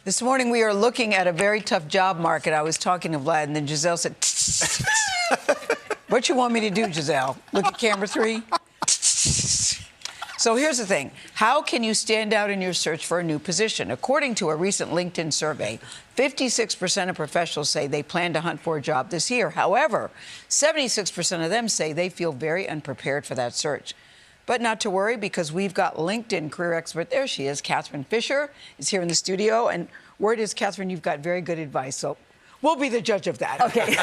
This morning we are looking at a very tough job market. I was talking to Vlad, and then Giselle said, "What you want me to do, Giselle? Look at camera 3?" So here's the thing. How can you stand out in your search for a new position? According to a recent LinkedIn survey, 56% of professionals say they plan to hunt for a job this year. However, 76% of them say they feel very unprepared for that search. But not to worry, because we've got LinkedIn career expert. There she is. Catherine Fisher is here in the studio. And word is, Catherine, you've got very good advice. So we'll be the judge of that. Okay.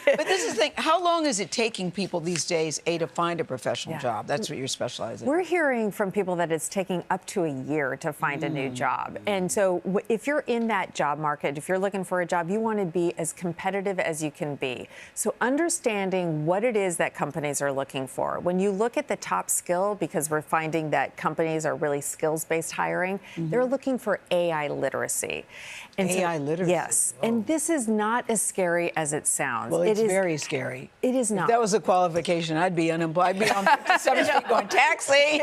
But this is the thing. How long is it taking people these days, to find a professional job? That's what you're specializing in. We're hearing from people that it's taking up to a year to find a new job. And so if you're in that job market, if you're looking for a job, you want to be as competitive as you can be. So understanding what it is that companies are looking for. When you look at the top skill, because we're finding that companies are really skills-based hiring, they're looking for AI literacy. And AI literacy? Yes. Whoa. And this is not as scary as it sounds. Well, it's very scary. It is not. If that was a qualification, I'd be unemployed. I'd be on 57th Street going, taxi!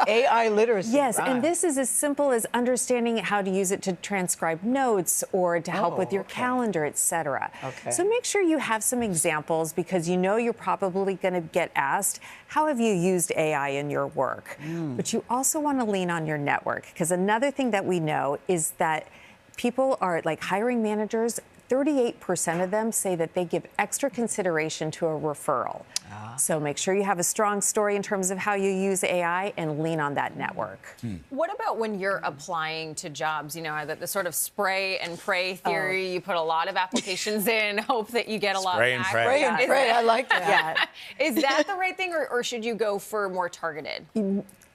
AI literacy. Yes, right. and this is as simple as understanding how to use it to transcribe notes or to help with your calendar, etc. Okay. So make sure you have some examples, because you know you're probably going to get asked, how have you used AI in your work? But you also want to lean on your network, because another thing that we know is that people are, like hiring managers, 38% of them say that they give extra consideration to a referral. So make sure you have a strong story in terms of how you use AI and lean on that network. What about when you're applying to jobs? You know, the sort of spray and pray theory. You put a lot of applications in, hope that you get a lot back. Spray and pray. I like that. Yeah. Is that the right thing, or should you go for more targeted?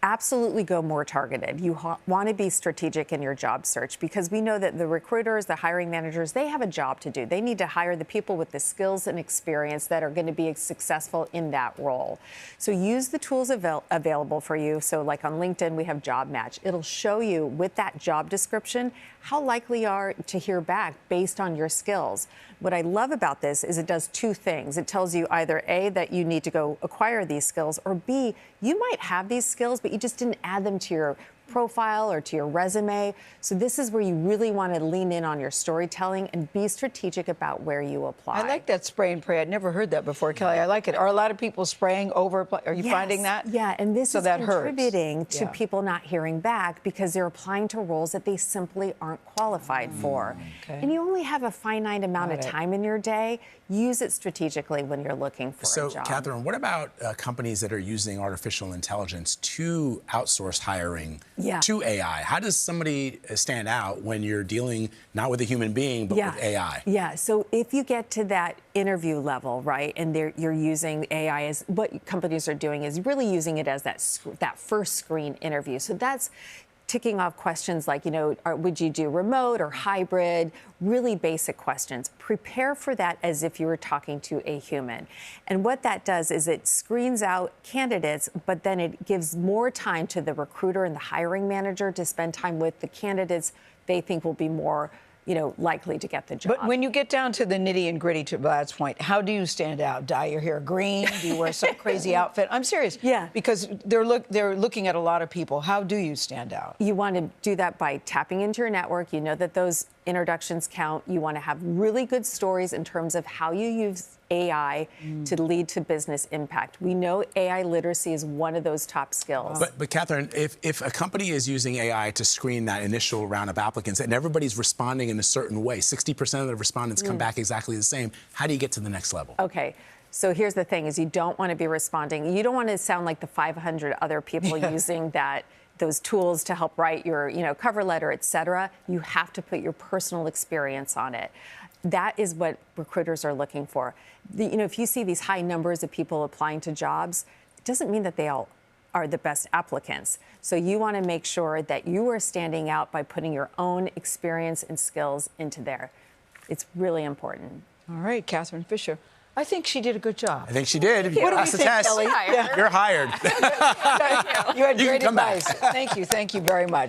Absolutely go more targeted. You want to be strategic in your job search, because we know that the recruiters, the hiring managers, they have a job to do. They need to hire the people with the skills and experience that are going to be successful in that role. So use the tools available for you. So like on LinkedIn, we have Job Match. It'll show you with that job description how likely you are to hear back based on your skills. What I love about this is it does two things. It tells you either A, that you need to go acquire these skills, or B, you might have these skills, but you just didn't add them to your profile or to your resume. So this is where you really want to lean in on your storytelling and be strategic about where you apply. I like that spray and pray. I'd never heard that before, Kelly. I like it. Are a lot of people spraying over? Are you finding that? Yeah, and this is that contributing hurts. to people not hearing back, because they're applying to roles that they simply aren't qualified for. And you only have a finite amount of time in your day. Use it strategically when you're looking for a job. So, Catherine, what about companies that are using artificial intelligence to outsource hiring to AI? How does somebody stand out when you're dealing not with a human being, but with AI? Yeah, so if you get to that interview level, right, and you're using AI, as what companies are doing is really using it as that first screen interview. So that's ticking off questions like, you know, would you do remote or hybrid? Really basic questions. Prepare for that as if you were talking to a human. And what that does is it screens out candidates, but then it gives more time to the recruiter and the hiring manager to spend time with the candidates they think will be more, you know, likely to get the job. But when you get down to the nitty and gritty, to Vlad's point, how do you stand out? Dye your hair green? Do you wear some crazy outfit? I'm serious. Yeah. Because they're looking at a lot of people. How do you stand out? You want to do that by tapping into your network. You know that those introductions count. You want to have really good stories in terms of how you use AI to lead to business impact. We know AI literacy is one of those top skills. But Catherine, if a company is using AI to screen that initial round of applicants and everybody's responding in a certain way, 60% of the respondents come back exactly the same, how do you get to the next level? Okay. So here's the thing, is you don't want to be responding. You don't want to sound like the 500 other people using those tools to help write your, you know, cover letter, et cetera. You have to put your personal experience on it. That is what recruiters are looking for. You know, if you see these high numbers of people applying to jobs, it doesn't mean that they all are the best applicants. So you want to make sure that you are standing out by putting your own experience and skills into there. It's really important. All right, Catherine Fisher. I think she did a good job. I think she did. If you What do we pass the think, test, Kelly? you're hired. You had You great can come back. advice. Thank you very much.